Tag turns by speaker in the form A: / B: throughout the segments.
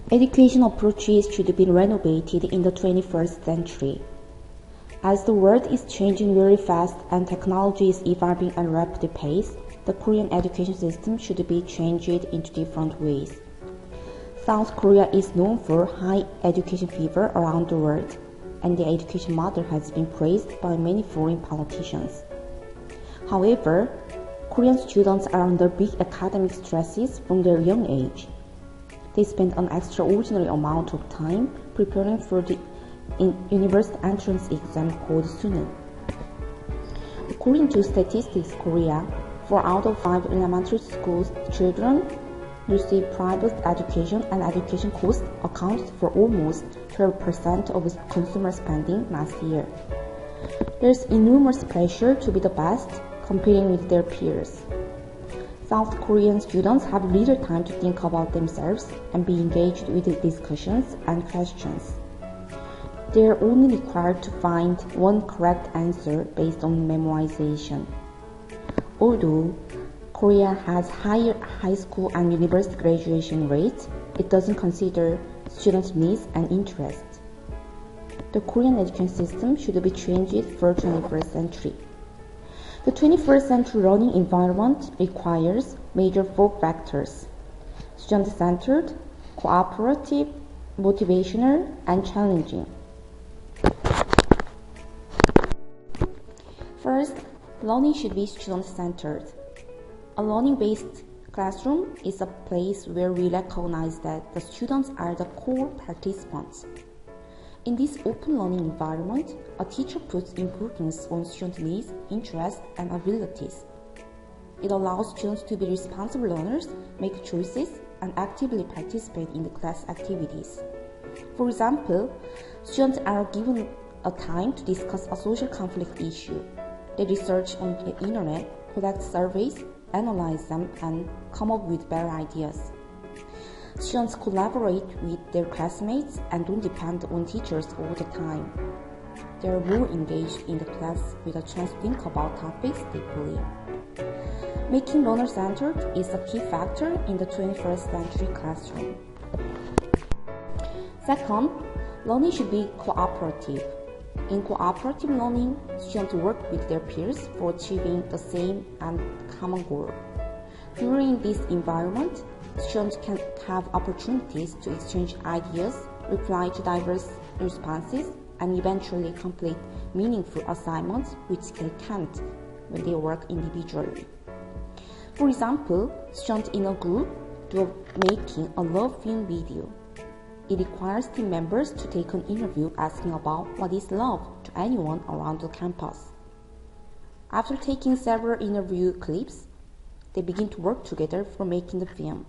A: Education approaches should be renovated in the 21st century. As the world is changing very fast and technology is evolving at a rapid pace, the Korean education system should be changed into different ways. South Korea is known for high education fever around the world, and the education model has been praised by many foreign politicians. However, Korean students are under big academic stresses from their young age. They spend an extraordinary amount of time preparing for the university entrance exam called Suneul. According to Statistics Korea, 4 out of 5 elementary school children receive private education, and education costs accounted for almost 12% of consumer spending last year. There's enormous pressure to be the best, competing with their peers. South Korean students have little time to think about themselves and be engaged with discussions and questions. They are only required to find one correct answer based on memorization. Although Korea has higher high school and university graduation rates, it doesn't consider students' needs and interests. The Korean education system should be changed for the 21st century. The 21st century learning environment requires major 4 factors: student-centered, cooperative, motivational, and challenging. First, learning should be student-centered. A learning-based classroom is a place where we recognize that the students are the core participants. In this open learning environment, a teacher puts importance on student needs, interests, and abilities. It allows students to be responsible learners, make choices, and actively participate in the class activities. For example, students are given a time to discuss a social conflict issue. They research on the internet, conduct surveys, analyze them, and come up with better ideas. Students collaborate with their classmates and don't depend on teachers all the time. They are more engaged in the class with a chance to think about topics deeply. Making learner-centered is a key factor in the 21st century classroom. Second, learning should be cooperative. In cooperative learning, students work with their peers for achieving the same and common goal. During this environment, students can have opportunities to exchange ideas, reply to diverse responses, and eventually complete meaningful assignments which they can't when they work individually. For example, students in a group do making a love film video. It requires team members to take an interview asking about what is love to anyone around the campus. After taking several interview clips, they begin to work together for making the film.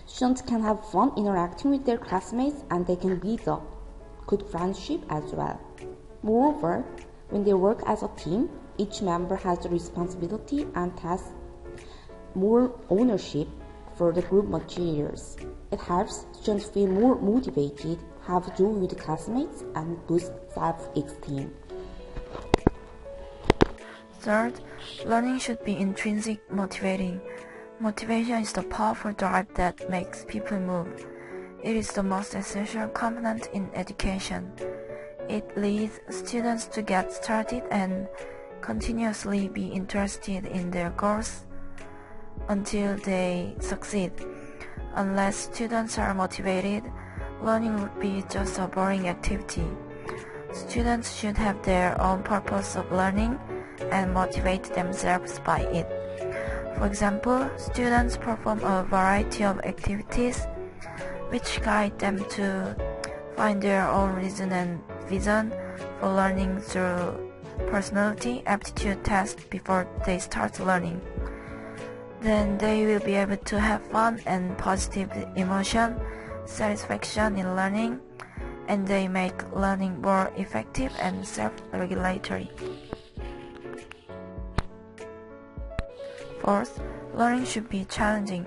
A: Students can have fun interacting with their classmates, and they can build up good friendship as well. Moreover, when they work as a team, each member has the responsibility and has more ownership for the group materials. It helps students feel more motivated, have joy with classmates, and boost self-esteem.
B: Third, learning should be intrinsic motivating. Motivation is the powerful drive that makes people move. It is the most essential component in education. It leads students to get started and continuously be interested in their goals until they succeed. Unless students are motivated, learning would be just a boring activity. Students should have their own purpose of learning and motivate themselves by it. For example, students perform a variety of activities which guide them to find their own reason and vision for learning through personality aptitude tests before they start learning. Then they will be able to have fun and positive emotion, satisfaction in learning, and they make learning more effective and self-regulatory. Fourth, learning should be challenging.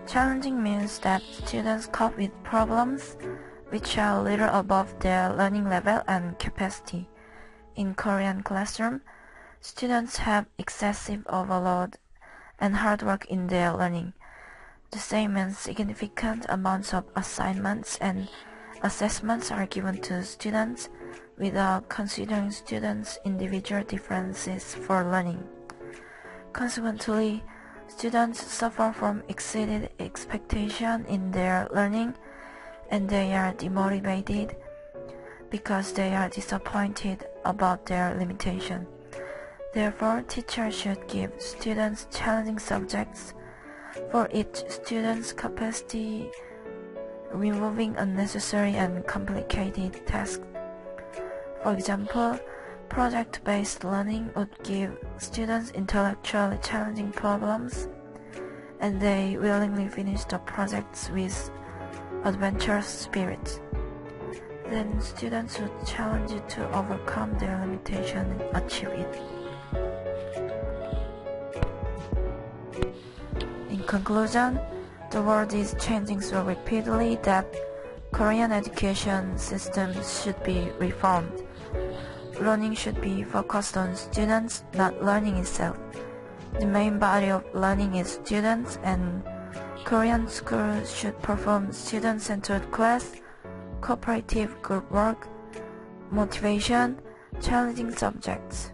B: Challenging means that students cope with problems which are a little above their learning level and capacity. In Korean classroom, students have excessive overload and hard work in their learning. The same and significant amounts of assignments and assessments are given to students without considering students' individual differences for learning. Consequently, students suffer from exceeded expectation in their learning, and they are demotivated because they are disappointed about their limitation. Therefore, teachers should give students challenging subjects for each student's capacity, removing unnecessary and complicated tasks. For example, project-based learning would give students intellectually challenging problems, and they willingly finish the projects with adventurous spirit. Then students would challenge you to overcome their limitation and achieve it. In conclusion, the world is changing so rapidly that Korean education systems should be reformed. Learning should be focused on students, not learning itself. The main body of learning is students, and Korean schools should perform student-centered class, cooperative group work, motivation, challenging subjects.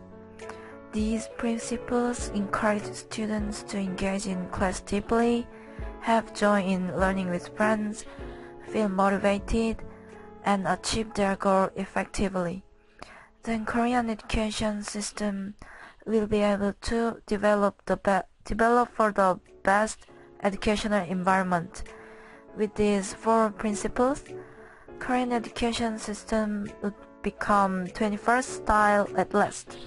B: These principles encourage students to engage in class deeply, have joy in learning with friends, feel motivated, and achieve their goal effectively. Then Korean education system will be able to develop for the best educational environment. With these four principles, Korean education system would become 21st style at last.